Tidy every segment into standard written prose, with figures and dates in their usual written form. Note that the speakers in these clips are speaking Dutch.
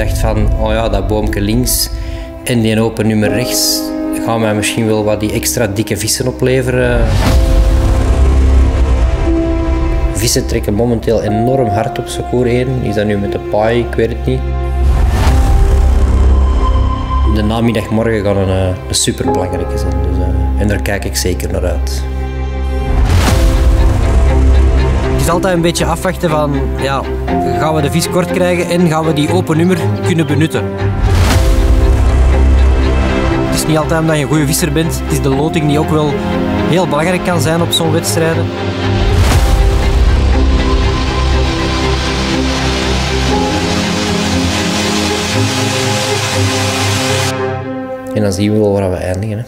dacht van, oh ja, dat boomke links en die open nummer rechts gaan mij misschien wel wat die extra dikke vissen opleveren. Vissen trekken momenteel enorm hard op Secours 1. Is dat nu met de paai? Ik weet het niet. De namiddagmorgen gaat een superbelangrijke zijn. Dus, en daar kijk ik zeker naar uit. Het is altijd een beetje afwachten van, ja, gaan we de vis kort krijgen en gaan we die open nummer kunnen benutten. Het is niet altijd omdat je een goede visser bent, het is de loting die ook wel heel belangrijk kan zijn op zo'n wedstrijden. En dan zien we wel waar we eindigen. Hè.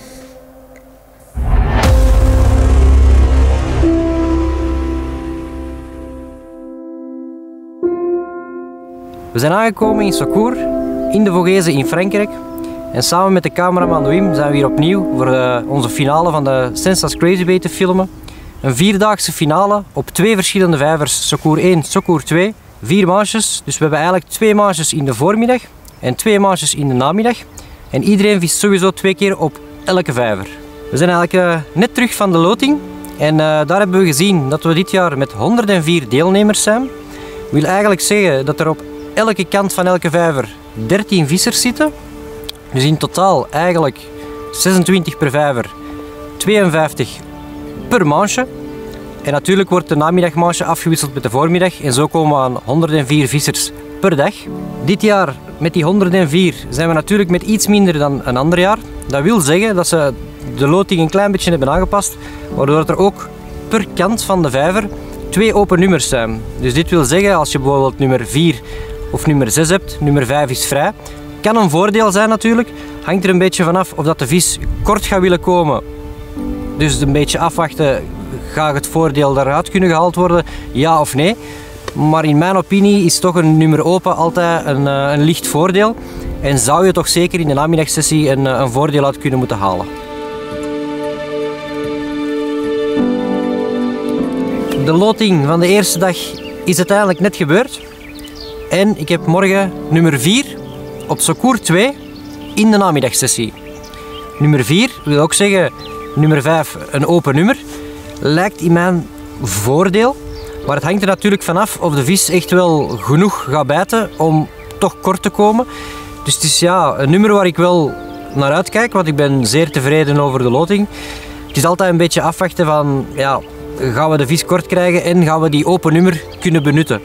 We zijn aangekomen in Secours, in de Vogese in Frankrijk. En samen met de cameraman Wim zijn we hier opnieuw voor onze finale van de Sensas Crazybait te filmen. Een vierdaagse finale op 2 verschillende vijvers, Secours 1, Secours 2. 4 manches, dus we hebben eigenlijk 2 manches in de voormiddag en 2 manches in de namiddag. En iedereen vist sowieso 2 keer op elke vijver. We zijn eigenlijk net terug van de loting. En daar hebben we gezien dat we dit jaar met 104 deelnemers zijn. Dat wil eigenlijk zeggen dat er op elke kant van elke vijver 13 vissers zitten. Dus in totaal eigenlijk 26 per vijver, 52 per manche. En natuurlijk wordt de namiddagmanche afgewisseld met de voormiddag. En zo komen we aan 104 vissers per dag. Dit jaar met die 104 zijn we natuurlijk met iets minder dan een ander jaar. Dat wil zeggen dat ze de loting een klein beetje hebben aangepast, waardoor er ook per kant van de vijver 2 open nummers zijn. Dus dit wil zeggen, als je bijvoorbeeld nummer 4 of nummer 6 hebt, nummer 5 is vrij. Kan een voordeel zijn natuurlijk, hangt er een beetje vanaf of dat de vis kort gaat willen komen. Dus een beetje afwachten, gaat het voordeel daaruit kunnen gehaald worden, ja of nee. Maar in mijn opinie is toch een nummer open altijd een licht voordeel. En zou je toch zeker in de namiddagsessie een voordeel uit kunnen moeten halen. De loting van de eerste dag is uiteindelijk net gebeurd. En ik heb morgen nummer 4 op Secours 2 in de namiddagsessie. Nummer 4 wil ook zeggen nummer 5 een open nummer. Lijkt in mijn voordeel. Maar het hangt er natuurlijk vanaf of de vis echt wel genoeg gaat bijten om toch kort te komen. Dus het is ja, een nummer waar ik wel naar uitkijk, want ik ben zeer tevreden over de loting. Het is altijd een beetje afwachten van, ja, gaan we de vis kort krijgen en gaan we die open nummer kunnen benutten.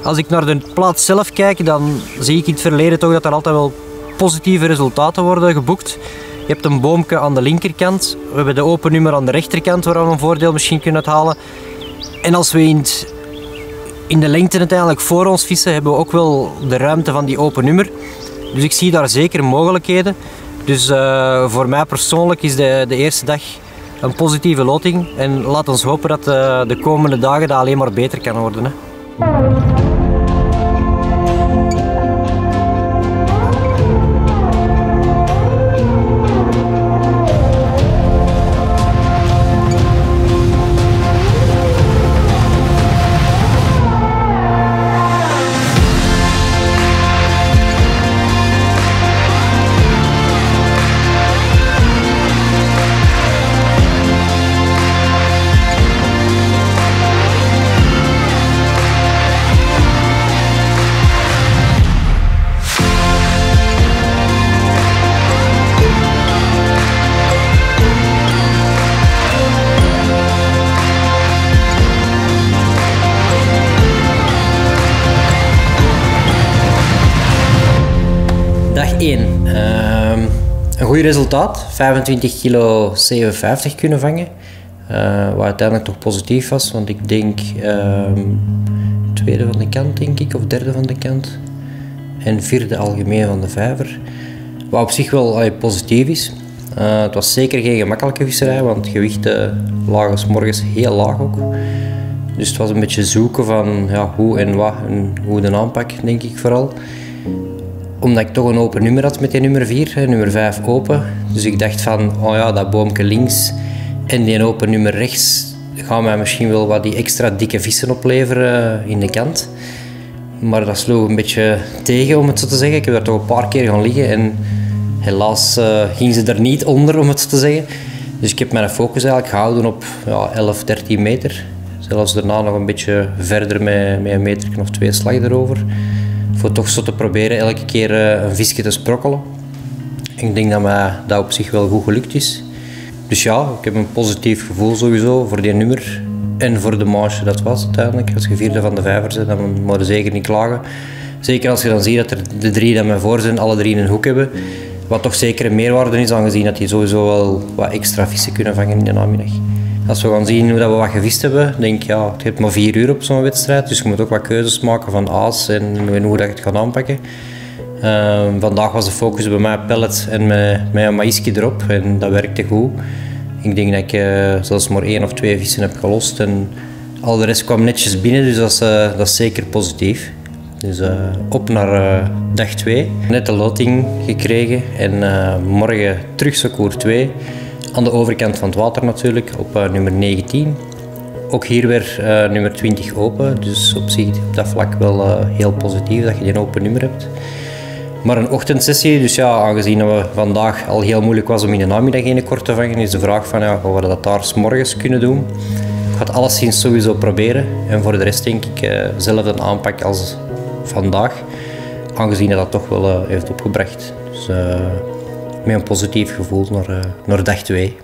Als ik naar de plaats zelf kijk, dan zie ik in het verleden toch dat er altijd wel positieve resultaten worden geboekt. Je hebt een boomke aan de linkerkant, we hebben de open nummer aan de rechterkant waar we een voordeel misschien kunnen uithalen. En als we in de lengte uiteindelijk voor ons vissen, hebben we ook wel de ruimte van die open nummer. Dus ik zie daar zeker mogelijkheden. Dus voor mij persoonlijk is de eerste dag een positieve loting. En laat ons hopen dat de komende dagen dat alleen maar beter kan worden. Hè. Dag 1. Een goed resultaat. 25 kilo 57 kunnen vangen. Wat uiteindelijk toch positief was, want ik denk tweede van de kant, denk ik, of derde van de kant. En vierde algemeen van de vijver. Wat op zich wel positief is. Het was zeker geen gemakkelijke visserij, want gewichten lagen 's morgens heel laag ook. Dus het was een beetje zoeken van ja, hoe en wat en hoe de aanpak, denk ik vooral. Omdat ik toch een open nummer had met die nummer 4, nummer 5 open. Dus ik dacht van, oh ja, dat boomke links en die open nummer rechts gaan mij misschien wel wat die extra dikke vissen opleveren in de kant. Maar dat sloeg een beetje tegen, om het zo te zeggen. Ik heb daar toch een paar keer gaan liggen en helaas ging ze er niet onder, om het zo te zeggen. Dus ik heb mijn focus eigenlijk gehouden op 11, 13 meter. Zelfs daarna nog een beetje verder met een meter of 2 slag erover. Voor toch zo te proberen elke keer een visje te sprokkelen. Ik denk dat mij dat op zich wel goed gelukt is. Dus ja, ik heb een positief gevoel sowieso voor die nummer. En voor de manche dat was uiteindelijk. Als je vierde van de vijver bent, dan moet je zeker niet klagen. Zeker als je dan ziet dat er de 3 die mij voor zijn, alle 3 een hoek hebben. Wat toch zeker een meerwaarde is, aangezien dat die sowieso wel wat extra vissen kunnen vangen in de namiddag. Als we gaan zien hoe we wat gevist hebben, denk ik, je hebt maar 4 uur op zo'n wedstrijd. Dus je moet ook wat keuzes maken van aas en hoe dat je het gaat aanpakken. Vandaag was de focus bij mij pellet en met een maïsje erop. En dat werkte goed. Ik denk dat ik zelfs maar 1 of 2 vissen heb gelost. En al de rest kwam netjes binnen, dus dat is zeker positief. Dus op naar dag 2. Net de loting gekregen en morgen terug secours 2. Aan de overkant van het water natuurlijk, op nummer 19. Ook hier weer nummer 20 open, dus op zich op dat vlak wel heel positief dat je die open nummer hebt. Maar een ochtendsessie, dus ja, aangezien we vandaag al heel moeilijk was om in de namiddag een kort te vangen, is de vraag van gaan we dat daar 's morgens kunnen doen. Ik ga het alleszins sowieso proberen en voor de rest denk ik zelf een aanpak als vandaag, aangezien dat toch wel heeft opgebracht. Dus met een positief gevoel naar dag 2.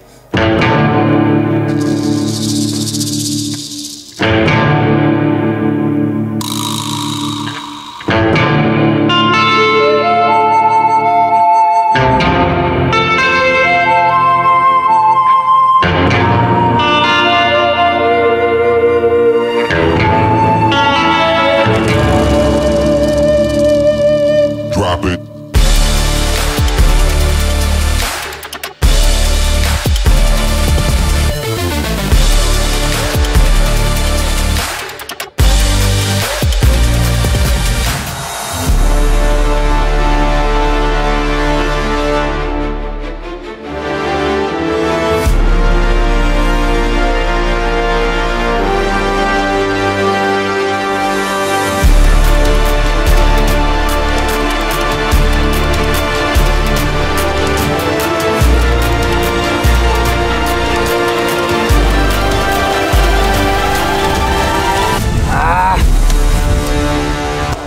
Drop it.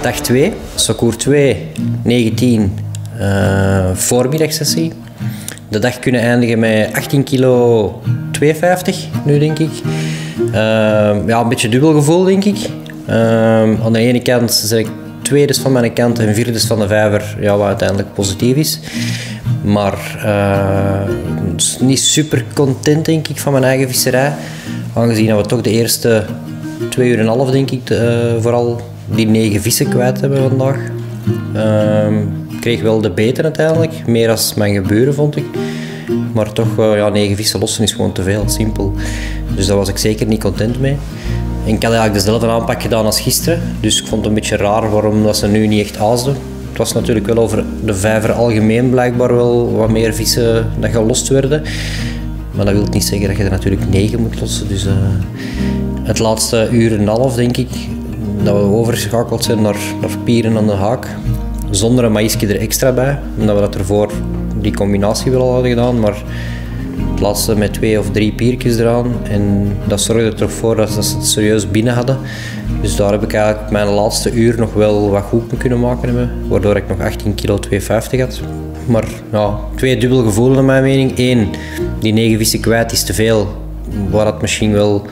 Dag 2, secours 2, 19, voormiddagsessie. De dag kunnen eindigen met 18 kilo 52, nu denk ik. Ja, een beetje dubbel gevoel denk ik. Aan de ene kant zeg ik tweede van mijn kant en vierde van de vijver, ja, wat uiteindelijk positief is. Maar niet super content denk ik van mijn eigen visserij. Aangezien dat we toch de eerste 2 uur en een half denk ik vooral die 9 vissen kwijt hebben vandaag. Ik kreeg wel de beter uiteindelijk, meer dan mijn geburen vond ik. Maar toch, 9 vissen lossen is gewoon te veel, simpel. Dus daar was ik zeker niet content mee. En ik had eigenlijk dezelfde aanpak gedaan als gisteren, dus ik vond het een beetje raar waarom dat ze nu niet echt aasden. Het was natuurlijk wel over de vijver algemeen blijkbaar wel wat meer vissen dat gelost werden. Maar dat wil niet zeggen dat je er natuurlijk 9 moet lossen. Dus het laatste uur en een half denk ik, dat we overgeschakeld zijn naar pieren aan de haak. Zonder een maïsje er extra bij, omdat we dat ervoor die combinatie wel al hadden gedaan. Maar het laatste met 2 of 3 piertjes eraan. En dat zorgde er toch voor dat ze het serieus binnen hadden. Dus daar heb ik eigenlijk mijn laatste uur nog wel wat goed kunnen maken hebben. Waardoor ik nog 18 kilo 250 had. Maar ja, 2 dubbel gevoelens naar mijn mening. 1, die 9 vissen kwijt is te veel. Waar dat misschien wel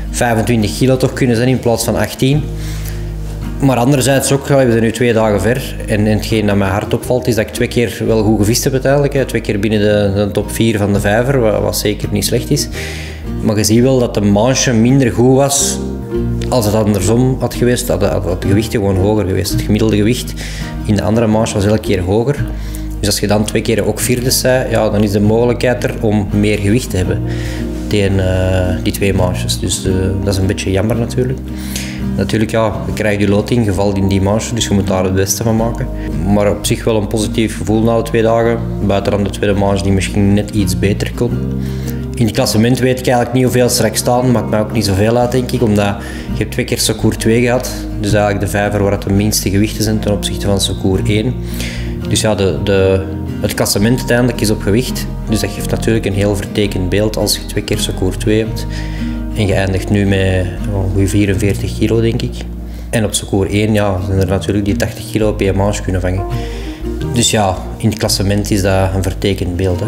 25 kilo toch kunnen zijn in plaats van 18. Maar anderzijds ook, we zijn nu 2 dagen ver. En hetgeen dat mij hard opvalt is dat ik 2 keer wel goed gevist heb uiteindelijk. 2 keer binnen de top 4 van de vijver, wat zeker niet slecht is. Maar je ziet wel dat de manche minder goed was. Als het andersom had geweest, had het gewicht gewoon hoger geweest. Het gemiddelde gewicht in de andere manche was elke keer hoger. Dus als je dan 2 keer ook vierde zei, ja, dan is de mogelijkheid er om meer gewicht te hebben. Die 2 manches. Dus dat is een beetje jammer natuurlijk. Natuurlijk, ja, je krijgt je loting, je valt in die manche, dus je moet daar het beste van maken. Maar op zich wel een positief gevoel na de 2 dagen. Buiten dan de tweede manche die misschien net iets beter kon. In het klassement weet ik eigenlijk niet hoeveel straks staan, maakt mij ook niet zoveel uit denk ik, omdat Je hebt 2 keer Secours 2 gehad, dus eigenlijk de vijver waar het de minste gewichten zijn ten opzichte van Secours 1. Dus ja, het klassement uiteindelijk is op gewicht, dus dat geeft natuurlijk een heel vertekend beeld als je 2 keer Secours 2 hebt. En je eindigt nu met 44 kilo, denk ik. En op Secours 1 ja, zijn er natuurlijk die 80 kilo op één manche kunnen vangen. Dus ja, in het klassement is dat een vertekend beeld. Hè.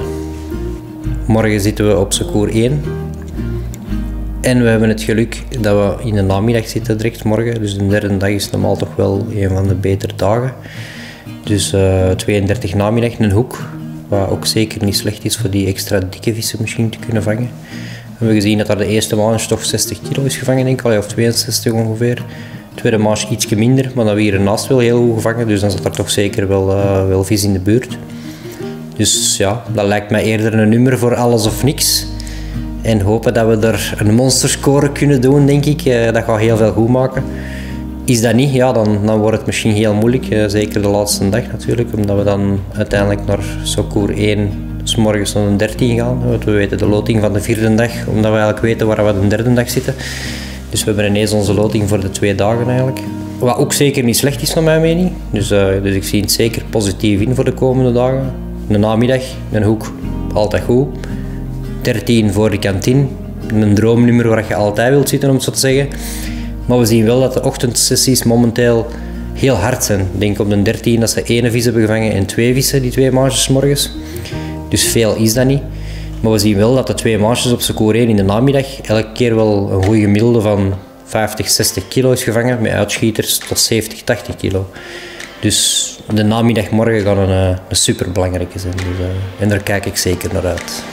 Morgen zitten we op Secours 1. En we hebben het geluk dat we in de namiddag zitten direct morgen. Dus de derde dag is normaal toch wel een van de betere dagen. Dus 32 namiddag, een hoek. Wat ook zeker niet slecht is voor die extra dikke vissen misschien te kunnen vangen. We hebben gezien dat daar de eerste manche toch 60 kilo is gevangen, denk ik, of 62 ongeveer. De tweede manche ietsje minder, maar dat we hier ernaast wel heel goed gevangen. Dus dan zat er toch zeker wel vis in de buurt. Dus ja, dat lijkt mij eerder een nummer voor alles of niks. En hopen dat we er een monsterscore kunnen doen, denk ik. Dat gaat heel veel goed maken. Is dat niet, ja, dan wordt het misschien heel moeilijk. Zeker de laatste dag natuurlijk, omdat we dan uiteindelijk naar Secours 1 's morgens naar de 13 gaan. Want we weten de loting van de vierde dag, omdat we eigenlijk weten waar we de derde dag zitten. Dus we hebben ineens onze loting voor de 2 dagen eigenlijk. Wat ook zeker niet slecht is naar mijn mening. Dus ik zie het zeker positief in voor de komende dagen. Een namiddag, een hoek, altijd goed. 13 voor de kantine. Een droomnummer waar je altijd wilt zitten, om het zo te zeggen. Maar we zien wel dat de ochtendsessies momenteel heel hard zijn. Ik denk op de 13 dat ze 1 vis hebben gevangen en 2 vissen, die 2 manches morgens. Dus veel is dat niet. Maar we zien wel dat de 2 manches op Secours 1 in de namiddag elke keer wel een goede gemiddelde van 50, 60 kilo is gevangen, met uitschieters tot 70, 80 kilo. Dus de namiddag morgen gaat een super belangrijke zijn. Dus, en daar kijk ik zeker naar uit.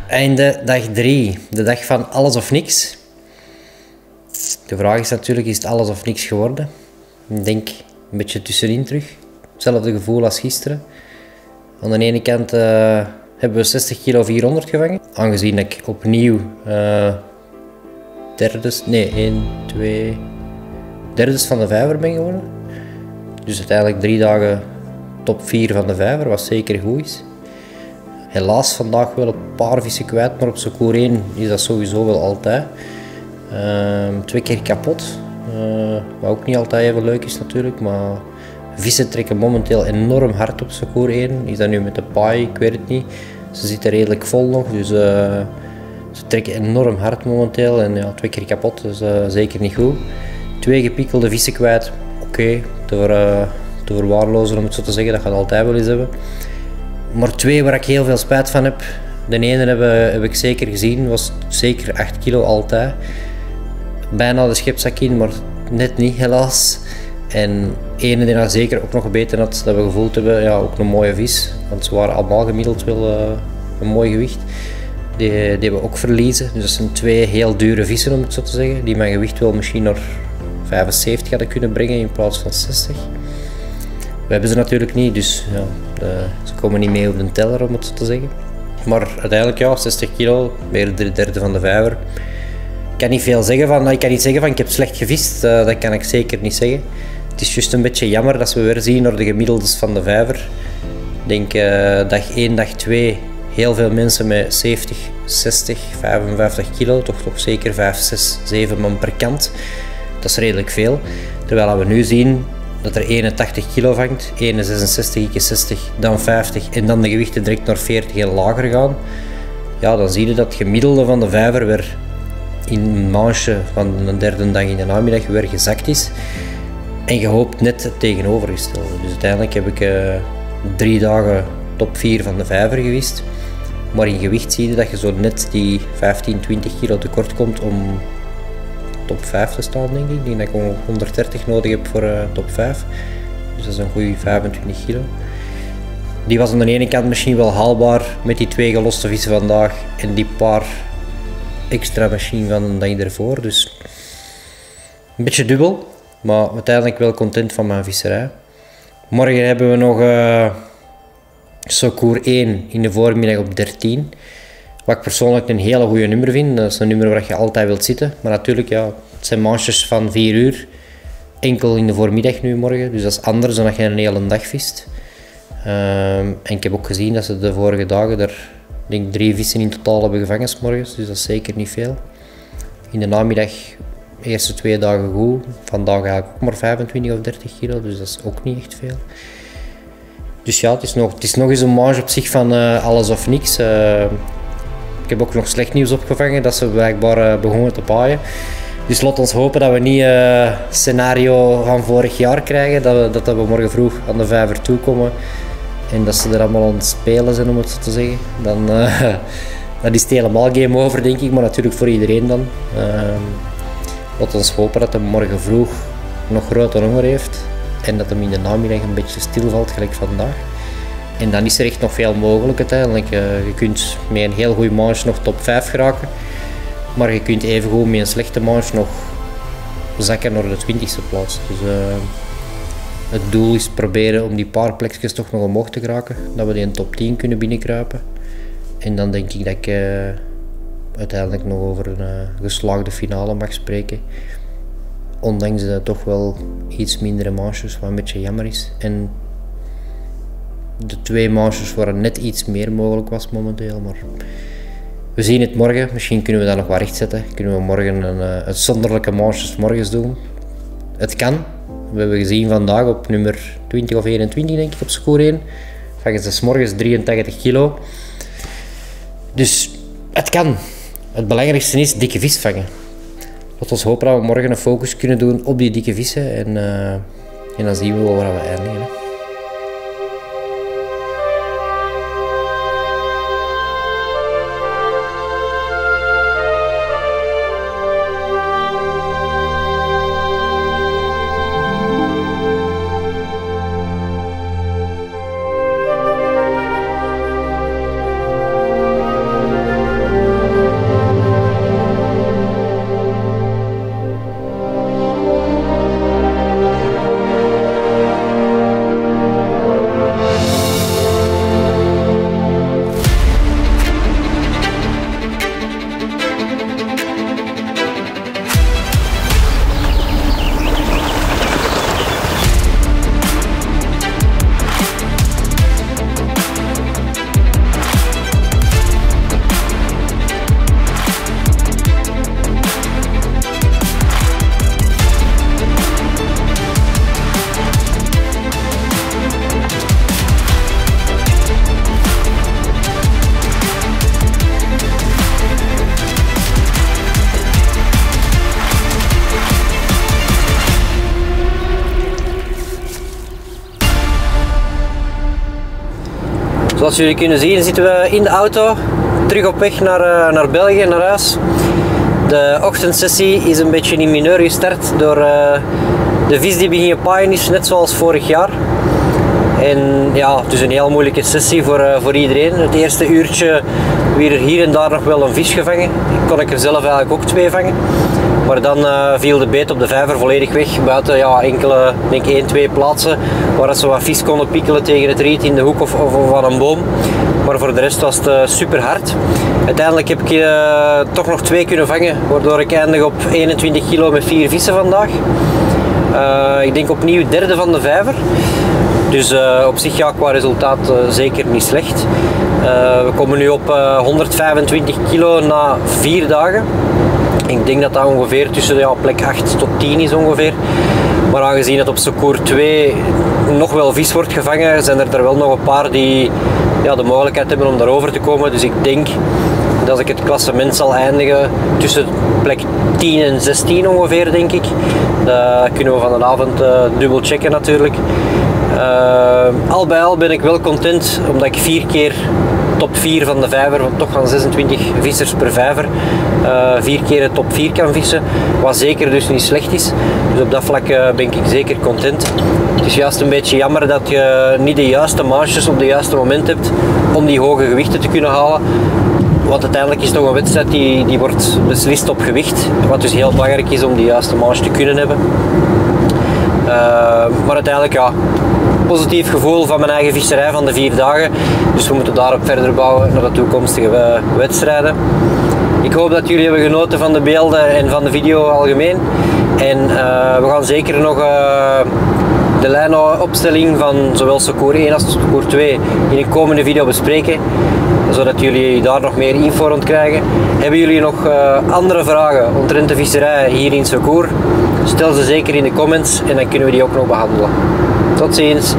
Einde dag 3, de dag van alles of niks. De vraag is natuurlijk, is het alles of niks geworden? Ik denk een beetje tussenin terug. Hetzelfde gevoel als gisteren. Aan de ene kant hebben we 60 kilo 400 gevangen. Aangezien ik opnieuw derdes van de vijver ben geworden. Dus uiteindelijk 3 dagen top 4 van de vijver, wat zeker goed is. Helaas vandaag wel een paar vissen kwijt, maar op Secours 1 is dat sowieso wel altijd. 2 keer kapot, wat ook niet altijd even leuk is natuurlijk, maar vissen trekken momenteel enorm hard op Secours 1. Is dat nu met de paai, ik weet het niet. Ze zitten redelijk vol nog, dus ze trekken enorm hard momenteel en ja, 2 keer kapot, dus zeker niet goed. 2 gepikkelde vissen kwijt, oké, te verwaarlozen om het zo te zeggen, dat gaat altijd wel eens hebben. Maar 2 waar ik heel veel spijt van heb. De ene heb ik zeker gezien, was zeker 8 kilo altijd. Bijna de schepzak in, maar net niet helaas. En ene die daar zeker ook nog gebeten had, dat we gevoeld hebben, ja, ook een mooie vis. Want ze waren allemaal gemiddeld wel een mooi gewicht. Die hebben we ook verliezen. Dus dat zijn 2 heel dure vissen, om het zo te zeggen. Die mijn gewicht wel misschien naar 75 hadden kunnen brengen in plaats van 60. We hebben ze natuurlijk niet, dus ja, ze komen niet mee op de teller, om het zo te zeggen. Maar uiteindelijk ja, 60 kilo, meer de derde van de vijver. Ik kan niet veel zeggen van, ik heb slecht gevist, dat kan ik zeker niet zeggen. Het is juist een beetje jammer dat we weer zien naar de gemiddeldes van de vijver. Ik denk dag 1, dag 2 heel veel mensen met 70, 60, 55 kilo, toch zeker 5, 6, 7 man per kant. Dat is redelijk veel. Terwijl we nu zien dat er 81 kilo vangt, 66, 60, dan 50 en dan de gewichten direct naar 40 en lager gaan. Ja, dan zie je dat het gemiddelde van de vijver weer in een manche van een derde dag in de namiddag weer gezakt is. En je hoopt net het tegenovergestelde. Dus uiteindelijk heb ik 3 dagen top 4 van de vijver gewist. Maar in gewicht zie je dat je zo net die 15, 20 kilo tekort komt om top 5 te staan, denk ik. Ik denk dat ik 130 nodig heb voor top 5. Dus dat is een goede 25 kilo. Die was aan de ene kant misschien wel haalbaar met die 2 geloste vissen vandaag en die paar extra misschien van een dag ervoor. Dus een beetje dubbel, maar uiteindelijk wel content van mijn visserij. Morgen hebben we nog Secours 1 in de voormiddag op 13. Wat ik persoonlijk een hele goede nummer vind. Dat is een nummer waar je altijd wilt zitten. Maar natuurlijk, ja, het zijn manches van 4 uur. Enkel in de voormiddag nu morgen. Dus dat is anders dan dat je een hele dag vist. En ik heb ook gezien dat ze de vorige dagen er denk 3 vissen in totaal hebben gevangen 's morgens. Dus dat is zeker niet veel. In de namiddag de eerste 2 dagen goed. Vandaag eigenlijk ook maar 25 of 30 kilo. Dus dat is ook niet echt veel. Dus ja, het is nog eens een marge op zich van alles of niks. Ik heb ook nog slecht nieuws opgevangen dat ze blijkbaar begonnen te paaien. Dus laat ons hopen dat we niet het scenario van vorig jaar krijgen. Dat we morgen vroeg aan de vijver toekomen. En dat ze er allemaal aan het spelen zijn, om het zo te zeggen. Dan is het helemaal game over, denk ik. Maar natuurlijk voor iedereen dan. Laat ons hopen dat hij morgen vroeg nog grote honger heeft. En dat hem in de namiddag een beetje stilvalt, gelijk vandaag. En dan is er echt nog veel mogelijk uiteindelijk. Je kunt met een heel goede manche nog top 5 geraken. Maar je kunt evengoed met een slechte manche nog zakken naar de 20e plaats. Dus het doel is proberen om die paar plekjes toch nog omhoog te geraken. Dat we die in top 10 kunnen binnenkruipen. En dan denk ik dat ik uiteindelijk nog over een geslaagde finale mag spreken. Ondanks de toch wel iets mindere manches, wat een beetje jammer is. En de 2 manches waar net iets meer mogelijk was momenteel. Maar we zien het morgen. Misschien kunnen we dat nog wat rechtzetten. Kunnen we morgen een uitzonderlijke manches morgens doen. Het kan. We hebben gezien vandaag op nummer 20 of 21, denk ik, op Secours 1. Vangen ze 's morgens 83 kilo. Dus het kan. Het belangrijkste is dikke vis vangen. Laten we hopen dat we morgen een focus kunnen doen op die dikke vissen. En dan zien we wel waar we eindigen. Hè. Zoals jullie kunnen zien zitten we in de auto, terug op weg naar België, naar huis. De ochtendsessie is een beetje in mineur gestart door de vis die begint paaien is, net zoals vorig jaar. En ja, het is een heel moeilijke sessie voor iedereen. Het eerste uurtje weer hier en daar nog wel een vis gevangen. Kon ik er zelf eigenlijk ook 2 vangen. Maar dan viel de beet op de vijver volledig weg. Buiten ja, enkele, denk 1, 2 plaatsen waar ze wat vis konden pikkelen tegen het riet in de hoek of aan een boom. Maar voor de rest was het super hard. Uiteindelijk heb ik toch nog 2 kunnen vangen, waardoor ik eindig op 21 kilo met 4 vissen vandaag. Ik denk opnieuw derde van de vijver. Dus op zich ja, qua resultaat zeker niet slecht. We komen nu op 125 kilo na 4 dagen. Ik denk dat dat ongeveer tussen plek 8 tot 10 is ongeveer. Maar aangezien het op secours 2 nog wel vis wordt gevangen, zijn er wel nog een paar die de mogelijkheid hebben om daarover te komen. Dus ik denk dat als ik het klassement zal eindigen tussen plek 10 en 16 ongeveer, denk ik. Dat kunnen we van de avond dubbel checken natuurlijk. Al bij al ben ik wel content, omdat ik 4 keer top 4 van de vijver, toch van 26 vissers per vijver, 4 keer de top 4 kan vissen, wat zeker dus niet slecht is. Dus op dat vlak ben ik zeker content. Het is juist een beetje jammer dat je niet de juiste manches op het juiste moment hebt om die hoge gewichten te kunnen halen. Want uiteindelijk is het toch een wedstrijd die wordt beslist op gewicht, wat dus heel belangrijk is om die juiste manche te kunnen hebben. Maar uiteindelijk ja, positief gevoel van mijn eigen visserij van de 4 dagen. Dus we moeten daarop verder bouwen naar de toekomstige wedstrijden. Ik hoop dat jullie hebben genoten van de beelden en van de video algemeen. En we gaan zeker nog de lijnopstelling van zowel secours 1 als secours 2 in een komende video bespreken, zodat jullie daar nog meer info rond krijgen. Hebben jullie nog andere vragen omtrent de visserij hier in secours? Stel ze zeker in de comments en dan kunnen we die ook nog behandelen. Tot ziens!